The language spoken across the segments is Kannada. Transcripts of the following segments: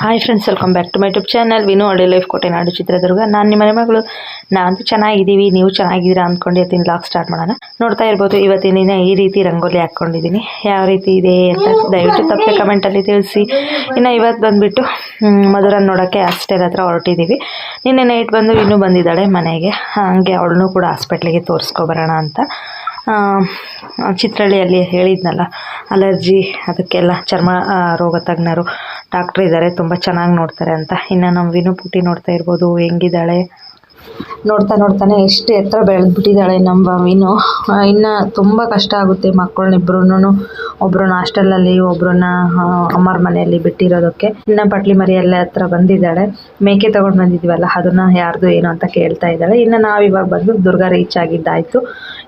Hi friends, welcome back to my YouTube channel Vinu Ade life ಕೋಟೆನಾಡು ಚಿತ್ರದುರ್ಗ. ನಾನು ನಿಮ್ಮ ಮಗಳು. ನಾನಂತೂ ಚೆನ್ನಾಗಿದ್ದೀವಿ, ನೀವು ಚೆನ್ನಾಗಿದ್ದೀರಾ ಅಂದ್ಕೊಂಡು ಇವತ್ತಿನ ಬ್ಲಾಗ್ ಸ್ಟಾರ್ಟ್ ಮಾಡೋಣ. ನೋಡ್ತಾ ಇರ್ಬೋದು, ಇವತ್ತಿನ ದಿನ ಈ ರೀತಿ ರಂಗೋಲಿ ಹಾಕ್ಕೊಂಡಿದ್ದೀನಿ. ಯಾವ ರೀತಿ ಇದೆ ಅಂತ ದಯವಿಟ್ಟು ತಪ್ಪದೆ ಕಮೆಂಟಲ್ಲಿ ತಿಳಿಸಿ. ಇನ್ನು ಇವತ್ತು ಬಂದುಬಿಟ್ಟು ಮಧುರನ್ ನೋಡೋಕ್ಕೆ ಹಾಸ್ಟೆಲ್ ಹತ್ರ ಹೊರಟಿದ್ದೀವಿ. ನಿನ್ನೆ ನೈಟ್ ಬಂದು ವಿನು ಬಂದಿದ್ದಾಳೆ ಮನೆಗೆ, ಹಾಗೆ ಅವಳನ್ನು ಕೂಡ ಹಾಸ್ಪಿಟ್ಲಿಗೆ ತೋರಿಸ್ಕೊಬರೋಣ ಅಂತ. ಚಿತ್ರಹಳ್ಳಿಯಲ್ಲಿ ಹೇಳಿದ್ನಲ್ಲ, ಅಲರ್ಜಿ ಅದಕ್ಕೆಲ್ಲ ಚರ್ಮ ರೋಗ ತಜ್ಞರು ಡಾಕ್ಟ್ರ್ ಇದ್ದಾರೆ, ತುಂಬ ಚೆನ್ನಾಗಿ ನೋಡ್ತಾರೆ ಅಂತ. ಇನ್ನು ನಮ್ಮ ವಿನು ಪುಟ್ಟಿ ನೋಡ್ತಾ ಇರ್ಬೋದು ಹೆಂಗಿದ್ದಾಳೆ. ನೋಡ್ತಾನೆ ಎಷ್ಟು ಎತ್ತರ ಬೆಳೆದ್ಬಿಟ್ಟಿದ್ದಾಳೆ ನಮ್ಮ ವಿನು. ಇನ್ನು ತುಂಬ ಕಷ್ಟ ಆಗುತ್ತೆ ಮಕ್ಕಳನ್ನಿಬ್ರು, ಒಬ್ಬರನ್ನ ಹಾಸ್ಟೆಲಲ್ಲಿ ಒಬ್ಬರನ್ನ ಅಮ್ಮರ ಮನೆಯಲ್ಲಿ ಬಿಟ್ಟಿರೋದಕ್ಕೆ. ಇನ್ನು ಪಟ್ಲಿ ಮರಿಯಲ್ಲ ಹತ್ರ ಬಂದಿದ್ದಾಳೆ. ಮೇಕೆ ತೊಗೊಂಡು ಬಂದಿದ್ದೀವಲ್ಲ, ಅದನ್ನು ಯಾರ್ದು ಏನು ಅಂತ ಕೇಳ್ತಾ ಇದ್ದಾಳೆ. ಇನ್ನು ನಾವಿವಾಗ ಬಂದು ದುರ್ಗ ರೀಚ್ ಆಗಿದ್ದಾಯಿತು.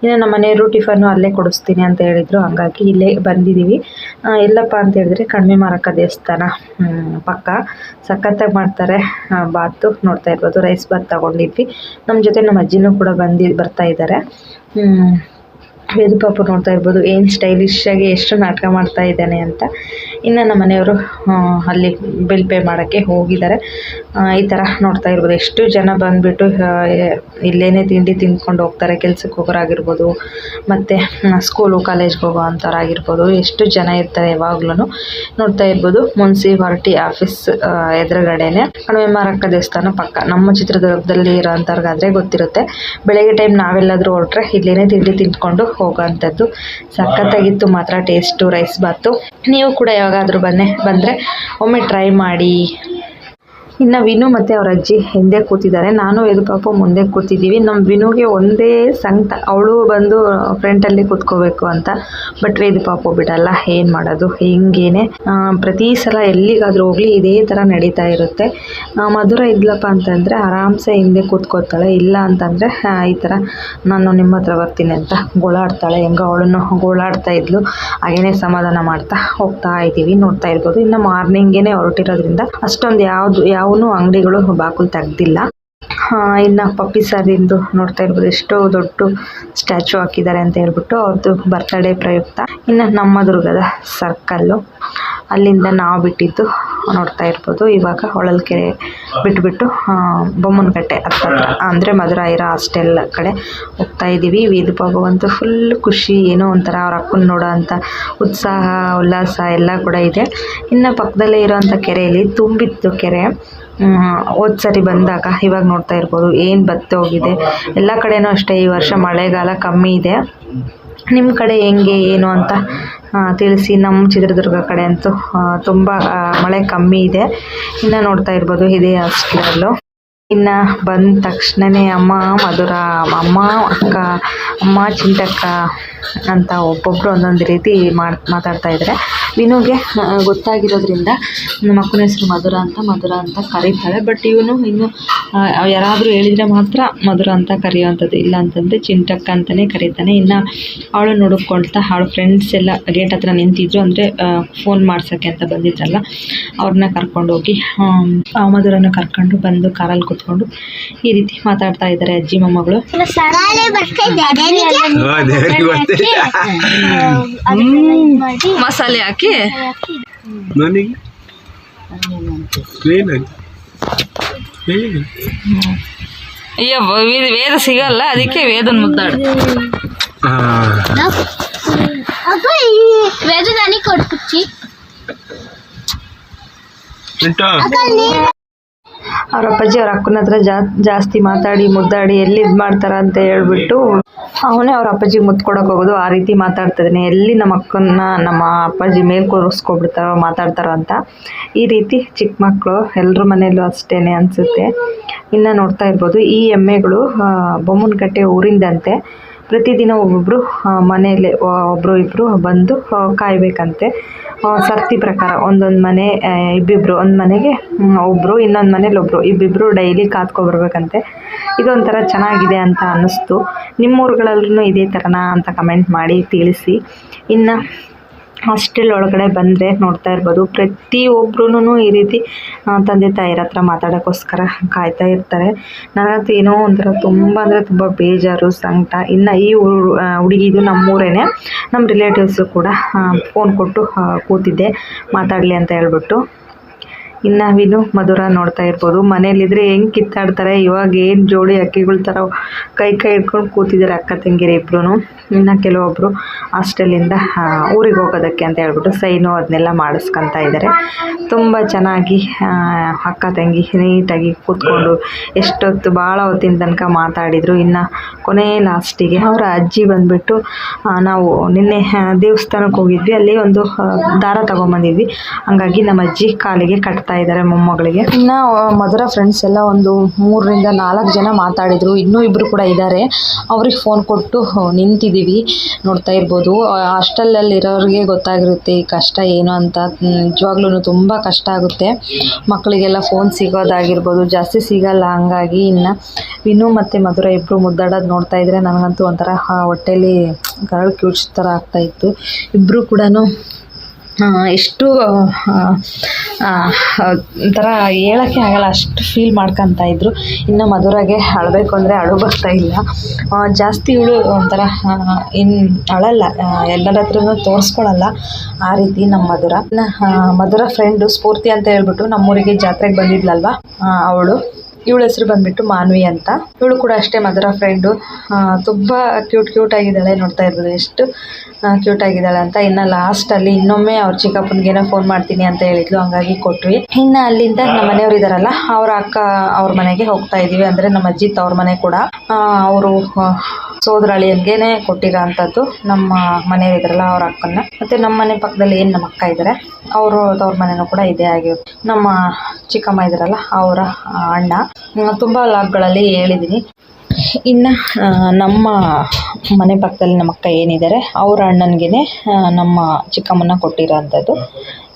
ಇನ್ನು ನಮ್ಮ ಮನೆಯವರು ಟಿಫನ್ನು ಅಲ್ಲೇ ಕೊಡಿಸ್ತೀನಿ ಅಂತ ಹೇಳಿದರು, ಹಂಗಾಗಿ ಇಲ್ಲೇ ಬಂದಿದ್ದೀವಿ. ಎಲ್ಲಪ್ಪ ಅಂತ ಹೇಳಿದ್ರೆ ಕಡಿಮೆ ಮಾರಕ್ಕ ದೇವಸ್ಥಾನ ಪಕ್ಕ ಸಖತ್ತಾಗಿ ಮಾಡ್ತಾರೆ ಬಾತು. ನೋಡ್ತಾ ಇರ್ಬೋದು, ರೈಸ್ ಬಾತ್ ತಗೊಂಡಿದ್ವಿ. ನಮ್ಮ ಜೊತೆ ನಮ್ಮ ಅಜ್ಜಿನೂ ಕೂಡ ಬರ್ತಾ ಇದ್ದಾರೆ. ವೇದು ಪಾಪು ನೋಡ್ತಾ ಇರ್ಬೋದು ಏನು ಸ್ಟೈಲಿಶಾಗಿ ಎಷ್ಟು ನಾಟಕ ಮಾಡ್ತಾ ಇದ್ದಾನೆ ಅಂತ. ಇನ್ನು ನಮ್ಮ ಮನೆಯವರು ಅಲ್ಲಿ ಬಿಲ್ ಪೇ ಮಾಡೋಕ್ಕೆ ಹೋಗಿದ್ದಾರೆ. ಈ ಥರ ನೋಡ್ತಾ ಇರ್ಬೋದು ಎಷ್ಟು ಜನ ಬಂದುಬಿಟ್ಟು ಇಲ್ಲೇ ತಿಂಡಿ ತಿಂದ್ಕೊಂಡು ಹೋಗ್ತಾರೆ. ಕೆಲ್ಸಕ್ಕೆ ಹೋಗೋರಾಗಿರ್ಬೋದು, ಮತ್ತು ಸ್ಕೂಲು ಕಾಲೇಜ್ಗೆ ಹೋಗೋ ಅಂಥವ್ರಾಗಿರ್ಬೋದು, ಎಷ್ಟು ಜನ ಇರ್ತಾರೆ ಯಾವಾಗ್ಲೂ. ನೋಡ್ತಾ ಇರ್ಬೋದು ಮುನ್ಸಿಪಾಲ್ಟಿ ಆಫೀಸ್ ಎದುರುಗಡೆನೆ ಕಡಿಮೆ ಮಾರಕ್ಕ ದೇವಸ್ಥಾನ ಪಕ್ಕ. ನಮ್ಮ ಚಿತ್ರದುರ್ಗದಲ್ಲಿ ಇರೋ ಅಂಥವ್ರಿಗಾದರೆ ಗೊತ್ತಿರುತ್ತೆ. ಬೆಳಗ್ಗೆ ಟೈಮ್ ನಾವೆಲ್ಲಾದರೂ ಹೊರಟ್ರೆ ಇಲ್ಲೇ ತಿಂಡಿ ತಿಂದ್ಕೊಂಡು ಹೋಗೋವಂಥದ್ದು. ಸಖತ್ತಾಗಿತ್ತು ಮಾತ್ರ ಟೇಸ್ಟು ರೈಸ್ ಬಾತು. ನೀವು ಕೂಡ ಯಾವಾಗಾದರೂ ಬಂದರೆ ಒಮ್ಮೆ ಟ್ರೈ ಮಾಡಿ. ಇನ್ನು ವಿನು ಮತ್ತು ಅವ್ರ ಅಜ್ಜಿ ಹಿಂದೆ ಕೂತಿದ್ದಾರೆ, ನಾನು ವೇದು ಪಾಪು ಮುಂದೆ ಕೂತಿದ್ದೀವಿ. ನಮ್ಮ ವಿನುಗೆ ಒಂದೇ ಸಂಕಟ, ಅವಳು ಬಂದು ಫ್ರಂಟಲ್ಲಿ ಕೂತ್ಕೋಬೇಕು ಅಂತ. ಬಟ್ ವೇದು ಪಾಪು ಬಿಡಲ್ಲ, ಏನು ಮಾಡೋದು, ಹಿಂಗೇನೆ ಪ್ರತಿ ಸಲ ಎಲ್ಲಿಗಾದರೂ ಹೋಗಲಿ ಇದೇ ಥರ ನಡೀತಾ ಇರುತ್ತೆ. ಮಧುರ ಇದ್ಲಪ್ಪ ಅಂತಂದರೆ ಆರಾಮ್ಸೆ ಹಿಂದೆ ಕೂತ್ಕೋತಾಳೆ, ಇಲ್ಲ ಅಂತಂದರೆ ಈ ಥರ ನಾನು ನಿಮ್ಮ ಹತ್ರ ಬರ್ತೀನಿ ಅಂತ ಗೋಳಾಡ್ತಾಳೆ. ಹೆಂಗೋ ಅವಳನ್ನು ಗೋಳಾಡ್ತಾ ಇದ್ಲು, ಹಾಗೇನೆ ಸಮಾಧಾನ ಮಾಡ್ತಾ ಹೋಗ್ತಾ ಇದ್ದೀವಿ. ನೋಡ್ತಾ ಇರ್ಬೋದು ಇನ್ನು ಮಾರ್ನಿಂಗೇನೆ ಹೊರಟಿರೋದ್ರಿಂದ ಅಷ್ಟೊಂದು ಯಾವೂ ಅಂಗಡಿಗಳು ಬಾಗಿಲು ತೆಗ್ದಿಲ್ಲ. ಇನ್ನು ಪಪ್ಪಿ ಸಾರಿಂದು ನೋಡ್ತಾ ಇರ್ಬೋದು ಎಷ್ಟು ದೊಡ್ಡ ಸ್ಟ್ಯಾಚು ಹಾಕಿದ್ದಾರೆ ಅಂತ ಹೇಳ್ಬಿಟ್ಟು ಅವ್ರದ್ದು ಬರ್ತ್ಡೇ ಪ್ರಯುಕ್ತ. ಇನ್ನು ನಮ್ಮ ದುರ್ಗದ ಸರ್ಕಲ್ಲು, ಅಲ್ಲಿಂದ ನಾವು ಬಿಟ್ಟಿದ್ದು ನೋಡ್ತಾ ಇರ್ಬೋದು. ಇವಾಗ ಹೊಳಲ್ಕೆರೆ ಬಿಟ್ಬಿಟ್ಟು ಬೊಮ್ಮನಕಟ್ಟೆ ಹತ್ರ ಅಂದರೆ ಮಧುರಾಯರ ಹಾಸ್ಟೆಲ್ ಕಡೆ ಹೋಗ್ತಾ ಇದ್ದೀವಿ. ವೇದು ಪಾಪು ಅಂತೂ ಫುಲ್ ಖುಷಿ, ಏನೋ ಒಂಥರ ಅವ್ರ ಅಕ್ಕನ ನೋಡೋ ಅಂಥ ಉತ್ಸಾಹ ಉಲ್ಲಾಸ ಎಲ್ಲ ಕೂಡ ಇದೆ. ಇನ್ನು ಪಕ್ಕದಲ್ಲೇ ಇರೋವಂಥ ಕೆರೆಯಲ್ಲಿ ತುಂಬಿತ್ತು ಕೆರೆ. ಹೋದ ಸರಿ ಬಂದಾಗ ಇವಾಗ ನೋಡ್ತಾ ಇರ್ಬೋದು ಏನು ಬತ್ತೆ ಹೋಗಿದೆ. ಎಲ್ಲ ಕಡೆನೂ ಅಷ್ಟೇ, ಈ ವರ್ಷ ಮಳೆಗಾಲ ಕಮ್ಮಿ ಇದೆ. ನಿಮ್ಮ ಕಡೆ ಹೆಂಗೆ ಏನು ಅಂತ ತಿಳಿಸಿ. ನಮ್ಮ ಚಿತ್ರದುರ್ಗ ಕಡೆ ಅಂತೂ ತುಂಬ ಮಳೆ ಕಮ್ಮಿ ಇದೆ. ಇನ್ನು ನೋಡ್ತಾ ಇರ್ಬೋದು ಇದೇ ಹಾಸ್ಟೆಲ್ಲು. ಇನ್ನು ಬಂದ ತಕ್ಷಣವೇ ಅಮ್ಮ ಮಧುರ, ಅಮ್ಮ ಅಕ್ಕ, ಅಮ್ಮ ಚಿಂಟಕ್ಕ ಅಂತ ಒಬ್ಬೊಬ್ಬರು ಒಂದೊಂದು ರೀತಿ ಮಾತಾಡ್ತಾ ಇದ್ದಾರೆ. ವಿನುಗೆ ಗೊತ್ತಾಗಿರೋದ್ರಿಂದ ನಮ್ಮ ಅಕ್ಕನ ಹೆಸರು ಮಧುರ ಅಂತ ಕರೀತಾಳೆ. ಬಟ್ ಇವನು ಇನ್ನು ಯಾರಾದರೂ ಹೇಳಿದರೆ ಮಾತ್ರ ಮಧುರ ಅಂತ ಕರೆಯುವಂಥದ್ದು, ಇಲ್ಲ ಅಂತಂದರೆ ಚಿಂಟಕ್ಕ ಅಂತಲೇ ಕರೀತಾನೆ. ಇನ್ನು ಅವಳು ನೋಡ್ಕೊಳ್ತಾ ಅವಳ ಫ್ರೆಂಡ್ಸ್ ಎಲ್ಲ ಗೇಟ್ ಹತ್ರ ನಿಂತಿದ್ರು, ಅಂದರೆ ಫೋನ್ ಮಾಡ್ಸೋಕ್ಕೆ ಅಂತ ಬಂದಿದ್ರಲ್ಲ, ಅವ್ರನ್ನ ಕರ್ಕೊಂಡೋಗಿ ಮಧುರನ ಕರ್ಕೊಂಡು ಬಂದು ಕಾರಲ್ಲಿ ಕೂತ್ಕೊಂಡು ಈ ರೀತಿ ಮಾತಾಡ್ತಾ ಇದ್ದಾರೆ ಅಜ್ಜಿ ಮೊಮ್ಮಗಳು. ಮಸಾಲೆ ಹಾಕಿ ಅಯ್ಯೋ ವೇದ ಸಿಗಲ್ಲ, ಅದಕ್ಕೆ ವೇದನ್ ಮುದ್ದಾಡ ಅವ್ರ ಅಪ್ಪಾಜಿ ಅವ್ರ ಅಕ್ಕನ ಹತ್ರ ಜಾಸ್ತಿ ಮಾತಾಡಿ ಮುದ್ದಾಡಿ ಎಲ್ಲಿ ಇದು ಮಾಡ್ತಾರ ಅಂತ ಹೇಳ್ಬಿಟ್ಟು ಅವನೇ ಅವ್ರ ಅಪ್ಪಾಜಿಗೆ ಮುದ್ದು ಕೊಡೋಕೆ ಹೋಗೋದು. ಆ ರೀತಿ ಮಾತಾಡ್ತಿದ್ದಾನೆ, ಎಲ್ಲಿ ನಮ್ಮ ಅಕ್ಕನ ನಮ್ಮ ಅಪ್ಪಾಜಿ ಮೇಲೆ ಕೂರಿಸ್ಕೊಬಿಡ್ತಾರೋ ಮಾತಾಡ್ತಾರೋ ಅಂತ. ಈ ರೀತಿ ಚಿಕ್ಕ ಮಕ್ಕಳು ಎಲ್ಲರ ಮನೆಯಲ್ಲೂ ಅಷ್ಟೇ ಅನಿಸುತ್ತೆ. ಇನ್ನು ನೋಡ್ತಾ ಇರ್ಬೋದು ಈ ಎಮ್ಮೆಗಳು ಬೊಮ್ಮನಕಟ್ಟೆ ಊರಿಂದಂತೆ. ಪ್ರತಿದಿನ ಒಬ್ಬೊಬ್ಬರು ಮನೆಯಲ್ಲೇ ಒಬ್ಬರು ಇಬ್ಬರು ಬಂದು ಕಾಯಬೇಕಂತೆ. ಸರ್ತಿ ಪ್ರಕಾರ ಒಂದೊಂದು ಮನೆ ಇಬ್ಬಿಬ್ಬರು, ಒಂದು ಮನೆಗೆ ಒಬ್ಬರು, ಇನ್ನೊಂದು ಮನೇಲಿ ಒಬ್ಬರು, ಇಬ್ಬಿಬ್ಬರು ಡೈಲಿ ಕಾತ್ಕೊಬರ್ಬೇಕಂತೆ. ಇದೊಂಥರ ಚೆನ್ನಾಗಿದೆ ಅಂತ ಅನ್ನಿಸ್ತು. ನಿಮ್ಮೂರುಗಳಲ್ಲೂ ಇದೇ ಥರನಾ ಅಂತ ಕಮೆಂಟ್ ಮಾಡಿ ತಿಳಿಸಿ. ಇನ್ನು ಹಾಸ್ಟೆಲ್ ಒಳಗಡೆ ಬಂದರೆ ನೋಡ್ತಾ ಇರ್ಬೋದು ಪ್ರತಿಯೊಬ್ಬರೂ ಈ ರೀತಿ ತಂದೆ ತಾಯಿರ ಹತ್ರ ಮಾತಾಡೋಕ್ಕೋಸ್ಕರ ಕಾಯ್ತಾ ಇರ್ತಾರೆ. ನನಗಂತೂ ಏನೋ ಒಂಥರ ತುಂಬ ಅಂದರೆ ತುಂಬ ಬೇಜಾರು ಸಂಕಟ. ಇನ್ನು ಈ ಹುಡುಗಿದು ನಮ್ಮೂರೇನೆ, ನಮ್ಮ ರಿಲೇಟಿವ್ಸು ಕೂಡ ಫೋನ್ ಕೊಟ್ಟು ಕೂತಿದ್ದೆ ಮಾತಾಡಲಿ ಅಂತ ಹೇಳ್ಬಿಟ್ಟು. ಇನ್ನು ವಿನು ಮಧುರ ನೋಡ್ತಾ ಇರ್ಬೋದು. ಮನೇಲಿದ್ರೆ ಹೆಂಗೆ ಕಿತ್ತಾಡ್ತಾರೆ. ಇವಾಗ ಏನು ಜೋಡಿ ಅಕ್ಕಿಗಳ ಥರ ಕೈ ಹಿಡ್ಕೊಂಡು ಕೂತಿದ್ದಾರೆ ಅಕ್ಕ ತಂಗಿರಿ ಇಬ್ರು. ಇನ್ನು ಕೆಲವೊಬ್ಬರು ಹಾಸ್ಟೆಲಿಂದ ಊರಿಗೆ ಹೋಗೋದಕ್ಕೆ ಅಂತ ಹೇಳ್ಬಿಟ್ಟು ಸೈನು ಅದನ್ನೆಲ್ಲ ಮಾಡಿಸ್ಕೊತಾ ಇದ್ದಾರೆ. ತುಂಬ ಚೆನ್ನಾಗಿ ಅಕ್ಕ ತಂಗಿ ನೀಟಾಗಿ ಕೂತ್ಕೊಂಡು ಎಷ್ಟೊತ್ತು ಭಾಳ ಹೊತ್ತಿನ ತನಕ ಮಾತಾಡಿದರು. ಇನ್ನು ಕೊನೆ ಲಾಸ್ಟಿಗೆ ಅವರ ಅಜ್ಜಿ ಬಂದುಬಿಟ್ಟು ನಾವು ನಿನ್ನೆ ದೇವಸ್ಥಾನಕ್ಕೆ ಹೋಗಿದ್ವಿ, ಅಲ್ಲಿ ಒಂದು ದಾರ ತೊಗೊಂಬಂದಿದ್ವಿ. ಹಂಗಾಗಿ ನಮ್ಮ ಅಜ್ಜಿ ಕಾಲಿಗೆ ಕಟ್ತಾ ಇದ್ದಾರೆ ಮೊಮ್ಮಗಳಿಗೆ. ಇನ್ನು ಮಧುರ ಫ್ರೆಂಡ್ಸ್ ಎಲ್ಲ ಒಂದು 3-4 ಜನ ಮಾತಾಡಿದರು. ಇನ್ನೂ ಇಬ್ಬರು ಕೂಡ ಇದ್ದಾರೆ. ಅವ್ರಿಗೆ ಫೋನ್ ಕೊಟ್ಟು ನಿಂತಿದ್ದೀವಿ. ನೋಡ್ತಾ ಇರ್ಬೋದು, ಹಾಸ್ಟೆಲಲ್ಲಿರೋರಿಗೆ ಗೊತ್ತಾಗಿರುತ್ತೆ ಈ ಕಷ್ಟ ಏನು ಅಂತ. ನಿಜವಾಗ್ಲೂ ತುಂಬ ಕಷ್ಟ ಆಗುತ್ತೆ. ಮಕ್ಕಳಿಗೆಲ್ಲ ಫೋನ್ ಸಿಗೋದಾಗಿರ್ಬೋದು ಜಾಸ್ತಿ ಸಿಗಲ್ಲ. ಹಂಗಾಗಿ ಇನ್ನು ವಿನು ಮತ್ತು ಮಧುರ ಇಬ್ಬರು ಮುದ್ದಾಡೋದು ನೋಡ್ತಾ ಇದ್ರೆ ನನಗಂತೂ ಒಂಥರ ಹೊಟ್ಟೆಲಿ ಗರಳು ಕಿವುಚ್ ಥರ ಆಗ್ತಾಯಿತ್ತು. ಇಬ್ಬರು ಕೂಡ ಎಷ್ಟು ಒಂಥರ ಹೇಳೋಕ್ಕೆ ಆಗಲ್ಲ, ಅಷ್ಟು ಫೀಲ್ ಮಾಡ್ಕೊತಾ ಇದ್ರು. ಇನ್ನು ಮಧುರಾಗೆ ಅಳಬೇಕು ಅಂದರೆ ಅಳು ಬರ್ತಾ ಇಲ್ಲ. ಜಾಸ್ತಿ ಇವಳು ಒಂಥರ ಅಳಲ್ಲ, ಎಲ್ಲರ ಹತ್ರನೂ ತೋರಿಸ್ಕೊಳ್ಳಲ್ಲ ಆ ರೀತಿ ನಮ್ಮ ಮಧುರ. ಮಧುರ ಫ್ರೆಂಡು ಸ್ಫೂರ್ತಿ ಅಂತ ಹೇಳ್ಬಿಟ್ಟು ನಮ್ಮೂರಿಗೆ ಜಾತ್ರೆಗೆ ಬಂದಿದ್ಲಲ್ವ ಅವಳು. ಇವಳ ಹೆಸರು ಬಂದುಬಿಟ್ಟು ಮಾನ್ವಿ ಅಂತ. ಇವಳು ಕೂಡ ಅಷ್ಟೇ ಮಧುರ ಫ್ರೆಂಡು. ತುಂಬ ಕ್ಯೂಟ್ ಆಗಿದ್ದಾಳೆ. ನೋಡ್ತಾ ಇರ್ಬೋದು ಎಷ್ಟು ಕ್ಯೂಟ್ ಆಗಿದ್ದಾಳೆ ಅಂತ. ಇನ್ನು ಲಾಸ್ಟಲ್ಲಿ ಇನ್ನೊಮ್ಮೆ ಅವ್ರ ಚಿಕ್ಕಪ್ಪನಿಗೇನೋ ಫೋನ್ ಮಾಡ್ತೀನಿ ಅಂತ ಹೇಳಿದ್ಲು, ಹಂಗಾಗಿ ಕೊಟ್ವಿ. ಇನ್ನು ಅಲ್ಲಿಂದ ನಮ್ಮ ಮನೆಯವ್ರು ಇದ್ದಾರಲ್ಲ, ಅವ್ರ ಅಕ್ಕ ಅವ್ರ ಮನೆಗೆ ಹೋಗ್ತಾ ಇದ್ದೀವಿ. ಅಂದರೆ ನಮ್ಮ ಅಜ್ಜಿ ಅವ್ರ ಮನೆ ಕೂಡ ಅವರು ಸೋದರಳಿಯನ್ಗೇನೆ ಕೊಟ್ಟಿರೋ ಅಂಥದ್ದು ನಮ್ಮ ಮನೆಯವರಿದ್ದಾರಲ್ಲ ಅವ್ರ ಅಕ್ಕನ. ಮತ್ತು ನಮ್ಮ ಮನೆ ಪಕ್ಕದಲ್ಲಿ ಏನು ನಮ್ಮ ಅಕ್ಕ ಇದ್ದಾರೆ ಅವರು ಅವ್ರ ಮನೆಯೂ ಕೂಡ ಇದೇ ಆಗಿರುತ್ತೆ. ನಮ್ಮ ಚಿಕ್ಕಮ್ಮ ಇದ್ದಾರಲ್ಲ ಅವರ ಅಣ್ಣ. ತುಂಬ ಲಾಗ್ಗಳಲ್ಲಿ ಹೇಳಿದ್ದೀನಿ. ಇನ್ನು ನಮ್ಮ ಮನೆ ಪಕ್ಕದಲ್ಲಿ ನಮ್ಮ ಅಕ್ಕ ಏನಿದ್ದಾರೆ ಅವರ ಅಣ್ಣನಿಗೆ ನಮ್ಮ ಚಿಕ್ಕಮ್ಮನ ಕೊಟ್ಟಿರೋ ಅಂಥದ್ದು.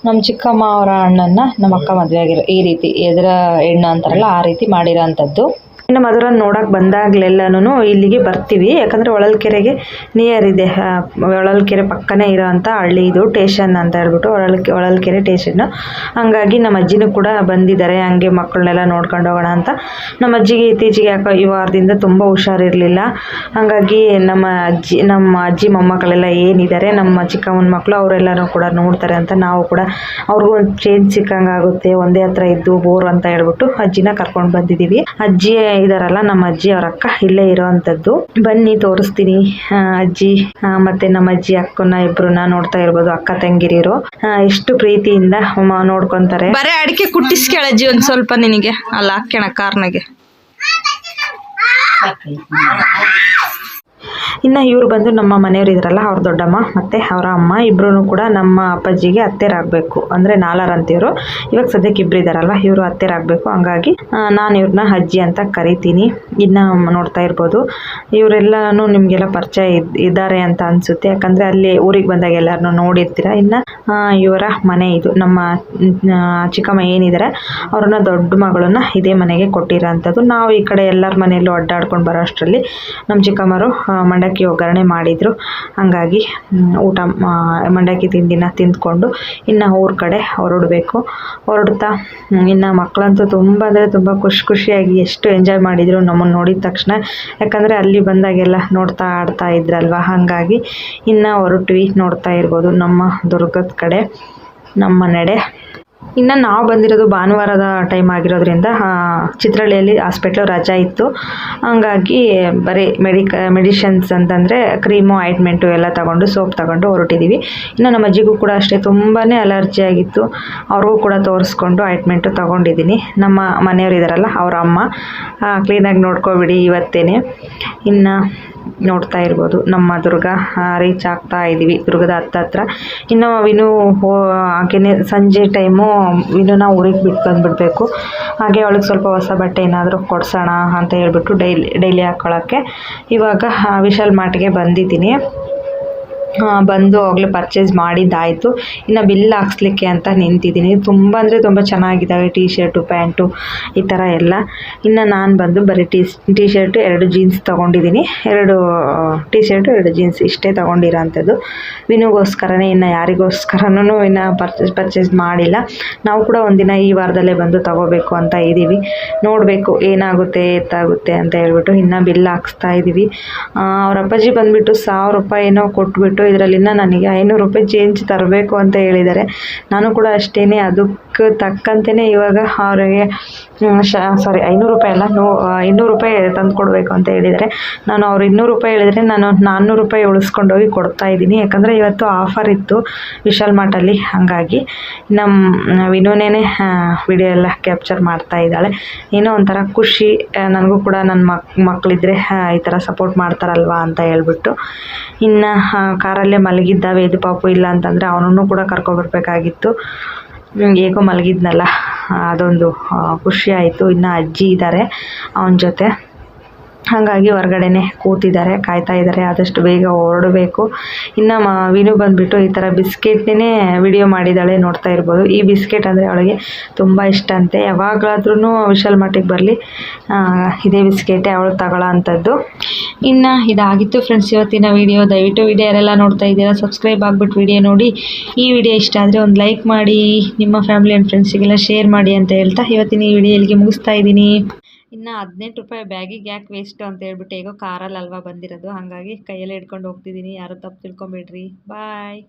ನಮ್ಮ ಚಿಕ್ಕಮ್ಮ ಅವರ ಅಣ್ಣನ ನಮ್ಮ ಅಕ್ಕ ಮದುವೆ ಆಗಿರೋ ಈ ರೀತಿ ಎದುರ ಹೆಣ್ಣು ಅಂತಾರಲ್ಲ ಆ ರೀತಿ ಮಾಡಿರೋ ಅಂಥದ್ದು. ಇನ್ನು ಮಧುರ ನೋಡೋಕೆ ಬಂದಾಗಲೆಲ್ಲನೂ ಇಲ್ಲಿಗೆ ಬರ್ತೀವಿ. ಯಾಕಂದರೆ ಹೊಳಲ್ಕೆರೆಗೆ ನಿಯರ್ ಇದೆ. ಹೊಳಲ್ಕೆರೆ ಪಕ್ಕನೇ ಇರೋ ಅಂಥ ಹಳ್ಳಿ ಇದು. ಟೇಷನ್ ಅಂತ ಹೇಳ್ಬಿಟ್ಟು ಹೊಳಲ್ಕೆರೆ ಟೇಷನ್ನು. ಹಂಗಾಗಿ ನಮ್ಮ ಅಜ್ಜಿನೂ ಕೂಡ ಬಂದಿದ್ದಾರೆ. ಹಂಗೆ ಮಕ್ಕಳನ್ನೆಲ್ಲ ನೋಡ್ಕೊಂಡು ಹೋಗೋಣ ಅಂತ. ನಮ್ಮ ಅಜ್ಜಿಗೆ ಇತ್ತೀಚೆಗೆ ಯಾಕೋ ಈ ವಾರದಿಂದ ತುಂಬ ಹುಷಾರಿರಲಿಲ್ಲ. ಹಾಗಾಗಿ ನಮ್ಮ ಅಜ್ಜಿ ಮೊಮ್ಮಕ್ಕಳೆಲ್ಲ ಏನಿದ್ದಾರೆ ನಮ್ಮ ಚಿಕ್ಕಮ್ಮನ ಮಕ್ಕಳು ಅವರೆಲ್ಲರೂ ಕೂಡ ನೋಡ್ತಾರೆ ಅಂತ ನಾವು ಕೂಡ ಅವ್ರಿಗೂ ಒಂದು ಚೇಂಜ್ ಸಿಕ್ಕಂಗೆ ಆಗುತ್ತೆ. ಒಂದೇ ಹತ್ರ ಇದ್ದು ಬೋರ್ ಅಂತ ಹೇಳ್ಬಿಟ್ಟು ಅಜ್ಜಿನ ಕರ್ಕೊಂಡು ಬಂದಿದ್ದೀವಿ. ಅಜ್ಜಿ ಇದಾರಲ್ಲ ನಮ್ಮ ಅಜ್ಜಿ ಅವ್ರ ಅಕ್ಕ ಇಲ್ಲೇ ಇರೋವಂಥದ್ದು. ಬನ್ನಿ ತೋರಿಸ್ತೀನಿ. ಅಜ್ಜಿ ಮತ್ತೆ ನಮ್ಮ ಅಜ್ಜಿ ಅಕ್ಕನ ಇಬ್ರನ್ನ ನೋಡ್ತಾ ಇರ್ಬೋದು. ಅಕ್ಕ ತಂಗಿರಿರು ಎಷ್ಟು ಪ್ರೀತಿಯಿಂದ ನೋಡ್ಕೊಂತಾರೆ. ಬರೇ ಅಡಿಕೆ ಕುಟ್ಟಿಸ್ಕೇಳಜ್ಜಿ ಒಂದು ಸ್ವಲ್ಪ ನಿನಗೆ ಅಲ್ಲ ಹಾಕ್ಯಣ ಕಾರ್ನಾಗೆ. ಇನ್ನು ಇವರು ಬಂದು ನಮ್ಮ ಮನೆಯವರು ಇದ್ರಲ್ಲ ಅವ್ರ ದೊಡ್ಡಮ್ಮ ಮತ್ತು ಅವರ ಅಮ್ಮ ಇಬ್ಬರೂ ಕೂಡ ನಮ್ಮ ಅಪ್ಪಾಜಿಗೆ ಹತ್ತೆರಾಗಬೇಕು. ಅಂದರೆ ನಾಲ್ವರಂತಿವರು. ಇವಾಗ ಸದ್ಯಕ್ಕೆ ಇಬ್ಬರು ಇದ್ದಾರಲ್ವ, ಇವರು ಹತ್ತೆರಾಗಬೇಕು. ಹಂಗಾಗಿ ನಾನು ಇವ್ರನ್ನ ಅಜ್ಜಿ ಅಂತ ಕರಿತೀನಿ. ಇನ್ನು ನೋಡ್ತಾ ಇರ್ಬೋದು ಇವರೆಲ್ಲನೂ ನಿಮಗೆಲ್ಲ ಪರಿಚಯ ಇದ್ದಾರೆ ಅಂತ ಅನಿಸುತ್ತೆ. ಯಾಕಂದರೆ ಅಲ್ಲಿ ಊರಿಗೆ ಬಂದಾಗ ಎಲ್ಲರನ್ನೂ ನೋಡಿರ್ತೀರ. ಇನ್ನು ಇವರ ಮನೆ ಇದು. ನಮ್ಮ ಚಿಕ್ಕಮ್ಮ ಏನಿದ್ದಾರೆ ಅವ್ರನ್ನ ದೊಡ್ಡ ಮಗಳನ್ನ ಇದೇ ಮನೆಗೆ ಕೊಟ್ಟಿರೋ ಅಂಥದ್ದು. ನಾವು ಈ ಕಡೆ ಎಲ್ಲರ ಮನೆಯಲ್ಲೂ ಅಡ್ಡಾಡ್ಕೊಂಡು ಬರೋ ಅಷ್ಟರಲ್ಲಿ ನಮ್ಮ ಚಿಕ್ಕಮ್ಮರು ಮಂಡಕ್ಕಿ ಒಗ್ಗರಣೆ ಮಾಡಿದರು. ಹಂಗಾಗಿ ಊಟ ಮಂಡಕ್ಕಿ ತಿಂಡಿನ ತಿಂದ್ಕೊಂಡು ಇನ್ನು ಊರ ಕಡೆ ಹೊರಡ್ತಾ ಇನ್ನು ಮಕ್ಕಳಂತೂ ತುಂಬ ಅಂದರೆ ತುಂಬ ಖುಷಿಯಾಗಿ ಎಷ್ಟು ಎಂಜಾಯ್ ಮಾಡಿದರು ನಮ್ಮನ್ನು ನೋಡಿದ ತಕ್ಷಣ. ಯಾಕಂದರೆ ಅಲ್ಲಿ ಬಂದಾಗೆಲ್ಲ ನೋಡ್ತಾ ಆಡ್ತಾ ಇದ್ರಲ್ವ. ಹಾಗಾಗಿ ಇನ್ನು ಹೊರಟ್ವಿ. ನೋಡ್ತಾ ಇರ್ಬೋದು ನಮ್ಮ ದುರ್ಗದ ಕಡೆ ನಮ್ಮ ನಡೆ. ಇನ್ನು ನಾವು ಬಂದಿರೋದು ಭಾನುವಾರದ ಟೈಮ್ ಆಗಿರೋದ್ರಿಂದ ಚಿತ್ರಹಳ್ಳಿಯಲ್ಲಿ ಹಾಸ್ಪಿಟ್ಲು ರಜಾ ಇತ್ತು. ಹಂಗಾಗಿ ಬರೀ ಮೆಡಿಷನ್ಸ್ ಅಂತಂದರೆ ಕ್ರೀಮು ಆಯಿಂಟ್ಮೆಂಟು ಎಲ್ಲ ತಗೊಂಡು ಸೋಪ್ ತಗೊಂಡು ಹೊರಟಿದ್ದೀವಿ. ಇನ್ನು ನಮ್ಮ ಅಜ್ಜಿಗೂ ಕೂಡ ಅಷ್ಟೇ ತುಂಬಾ ಅಲರ್ಜಿ ಆಗಿತ್ತು. ಅವ್ರಿಗೂ ಕೂಡ ತೋರಿಸ್ಕೊಂಡು ಆಯಿಂಟ್ಮೆಂಟು ತೊಗೊಂಡಿದ್ದೀನಿ. ನಮ್ಮ ಮನೆಯವರು ಇದ್ದಾರಲ್ಲ ಅವರ ಅಮ್ಮ ಕ್ಲೀನಾಗಿ ನೋಡ್ಕೊಬಿಡಿ ಇವತ್ತೇನೆ. ಇನ್ನು ನೋಡ್ತಾ ಇರ್ಬೋದು ನಮ್ಮ ದುರ್ಗ ರೀಚ್ ಆಗ್ತಾ ಇದ್ದೀವಿ. ದುರ್ಗದ ಹತ್ರ. ಇನ್ನು ವಿನು ಹಾಗೆಯೇ ಸಂಜೆ ಟೈಮು ವಿನುನ ಊರಿಗೆ ಬಿಟ್ಟು ಬಂದುಬಿಡ್ಬೇಕು. ಹಾಗೆ ಅವಳಿಗೆ ಸ್ವಲ್ಪ ಹೊಸ ಬಟ್ಟೆ ಏನಾದರೂ ಕೊಡ್ಸೋಣ ಅಂತ ಹೇಳ್ಬಿಟ್ಟು ಡೈಲಿ ಹಾಕ್ಕೊಳ್ಳೋಕ್ಕೆ ಇವಾಗ ವಿಶಾಲ್ ಮಾರ್ಟ್ಗೆ ಬಂದಿದ್ದೀನಿ. ಬಂದು ಹೋಗಲೇ ಪರ್ಚೇಸ್ ಮಾಡಿದ್ದಾಯಿತು. ಇನ್ನು ಬಿಲ್ ಹಾಕ್ಸ್ಲಿಕ್ಕೆ ಅಂತ ನಿಂತಿದ್ದೀನಿ. ತುಂಬ ಅಂದರೆ ತುಂಬ ಚೆನ್ನಾಗಿದ್ದಾವೆ ಟೀ ಶರ್ಟು ಪ್ಯಾಂಟು ಈ ಥರ ಎಲ್ಲ. ಇನ್ನು ನಾನು ಬಂದು ಬರೀ ಟೀ ಶರ್ಟು 2 ಜೀನ್ಸ್ ತೊಗೊಂಡಿದ್ದೀನಿ. 2 ಟೀ ಶರ್ಟು 2 ಜೀನ್ಸ್ ಇಷ್ಟೇ ತೊಗೊಂಡಿರೋ ಅಂಥದ್ದು. ವಿನುಗೋಸ್ಕರನೇ. ಇನ್ನು ಯಾರಿಗೋಸ್ಕರನೂ ಇನ್ನು ಪರ್ಚೇಸ್ ಮಾಡಿಲ್ಲ. ನಾವು ಕೂಡ ಒಂದಿನ ಈ ವಾರದಲ್ಲೇ ಬಂದು ತೊಗೋಬೇಕು ಅಂತ ಇದ್ದೀವಿ. ನೋಡಬೇಕು ಏನಾಗುತ್ತೆ ಎತ್ತಾಗುತ್ತೆ ಅಂತ ಹೇಳ್ಬಿಟ್ಟು ಇನ್ನು ಬಿಲ್ ಹಾಕ್ಸ್ತಾ ಇದ್ದೀವಿ. ಅವ್ರ ಅಪ್ಪಾಜಿ ಬಂದುಬಿಟ್ಟು 1000 ರೂಪಾಯಿ ಏನೋ ಕೊಟ್ಬಿಟ್ಟು ಬಂದುಬಿಟ್ಟು ಇದರಲ್ಲಿನ ನನಗೆ 500 ರೂಪಾಯಿ ಚೇಂಜ್ ತರಬೇಕು ಅಂತ ಹೇಳಿದ್ದಾರೆ. ನಾನು ಕೂಡ ಅಷ್ಟೇ ಅದಕ್ಕೆ ತಕ್ಕಂತೆಯೇ ಇವಾಗ ಅವರಿಗೆ ಸಾರಿ 500 ರೂಪಾಯಿ ಅಲ್ಲ 200 ರೂಪಾಯಿ ತಂದು ಕೊಡಬೇಕು ಅಂತ ಹೇಳಿದ್ದಾರೆ. ನಾನು ಅವ್ರು 200 ರೂಪಾಯಿ ಹೇಳಿದರೆ ನಾನು 400 ರೂಪಾಯಿ ಉಳಿಸ್ಕೊಂಡೋಗಿ ಕೊಡ್ತಾ ಇದ್ದೀನಿ. ಯಾಕಂದರೆ ಇವತ್ತು ಆಫರ್ ಇತ್ತು ವಿಶಾಲ್ ಮಾರ್ಟಲ್ಲಿ, ಹಾಗಾಗಿ ನಮ್ಮ ವಿನೋನೇ ವಿಡಿಯೋ ಎಲ್ಲ ಕ್ಯಾಪ್ಚರ್ ಮಾಡ್ತಾ ಇದ್ದಾಳೆ. ಏನೋ ಒಂಥರ ಖುಷಿ ನನಗೂ ಕೂಡ ನನ್ನ ಮಕ್ಕಳಿದ್ರೆ ಈ ಥರ ಸಪೋರ್ಟ್ ಮಾಡ್ತಾರಲ್ವಾ ಅಂತ ಹೇಳ್ಬಿಟ್ಟು. ಇನ್ನು ಕಾರಲ್ಲೇ ಮಲಗಿದ್ದ ವೇದು ಪಾಪು, ಇಲ್ಲ ಅಂತಂದರೆ ಅವನನ್ನು ಕೂಡ ಕರ್ಕೊಬರ್ಬೇಕಾಗಿತ್ತು. ಹೇಗೋ ಮಲಗಿದ್ನಲ್ಲ, ಅದೊಂದು ಖುಷಿ ಆಯಿತು. ಇನ್ನು ಅಜ್ಜಿ ಇದ್ದಾರೆ ಅವನ ಜೊತೆ, ಹಾಗಾಗಿ ಹೊರಗಡೆನೆ ಕೂತಿದ್ದಾರೆ, ಕಾಯ್ತಾ ಇದ್ದಾರೆ ಆದಷ್ಟು ಬೇಗ ಹೊರಡಬೇಕು. ಇನ್ನು ವಿನು ಬಂದುಬಿಟ್ಟು ಈ ಥರ ಬಿಸ್ಕೆಟ್ನೇ ವಿಡಿಯೋ ಮಾಡಿದ್ದಾಳೆ, ನೋಡ್ತಾ ಇರ್ಬೋದು. ಈ ಬಿಸ್ಕೆಟ್ ಅಂದರೆ ಅವಳಿಗೆ ತುಂಬ ಇಷ್ಟ ಅಂತೆ. ಯಾವಾಗಲಾದ್ರೂ ವಿಶಾಲ್ ಮಾರ್ಟಿಗೆ ಬರಲಿ ಇದೇ ಬಿಸ್ಕೆಟೇ ಅವಳು ತಗೊಳ್ಳೋ ಅಂಥದ್ದು. ಇನ್ನು ಇದಾಗಿತ್ತು ಫ್ರೆಂಡ್ಸ್ ಇವತ್ತಿನ ವಿಡಿಯೋ. ದಯವಿಟ್ಟು ವಿಡಿಯೋ ಯಾರೆಲ್ಲ ನೋಡ್ತಾ ಇದ್ದೀರಾ ಸಬ್ಸ್ಕ್ರೈಬ್ ಆಗಿಬಿಟ್ಟು ವಿಡಿಯೋ ನೋಡಿ. ಈ ವಿಡಿಯೋ ಇಷ್ಟ ಆದರೆ ಒಂದು ಲೈಕ್ ಮಾಡಿ, ನಿಮ್ಮ ಫ್ಯಾಮಿಲಿ ಆ್ಯಂಡ್ ಫ್ರೆಂಡ್ಸಿಗೆಲ್ಲ ಶೇರ್ ಮಾಡಿ ಅಂತ ಹೇಳ್ತಾ ಇವತ್ತಿನ ಈ ವಿಡಿಯೋ ಇಲ್ಲಿಗೆ ಮುಗಿಸ್ತಾ ಇದ್ದೀನಿ. ಇನ್ನು 18 ರೂಪಾಯಿ ಬ್ಯಾಗಿಗೆ ಯಾಕೆ ವೇಸ್ಟು ಅಂತ ಹೇಳ್ಬಿಟ್ಟು ಹೇಗೋ ಕಾರಲ್ಲಿ ಅಲ್ವಾ ಬಂದಿರೋದು, ಹಾಗಾಗಿ ಕೈಯಲ್ಲೇ ಹಿಡ್ಕೊಂಡು ಹೋಗ್ತಿದ್ದೀನಿ. ಯಾರು ತಪ್ಪು ತಿಳ್ಕೊಬೇಡ್ರಿ. ಬಾಯ್.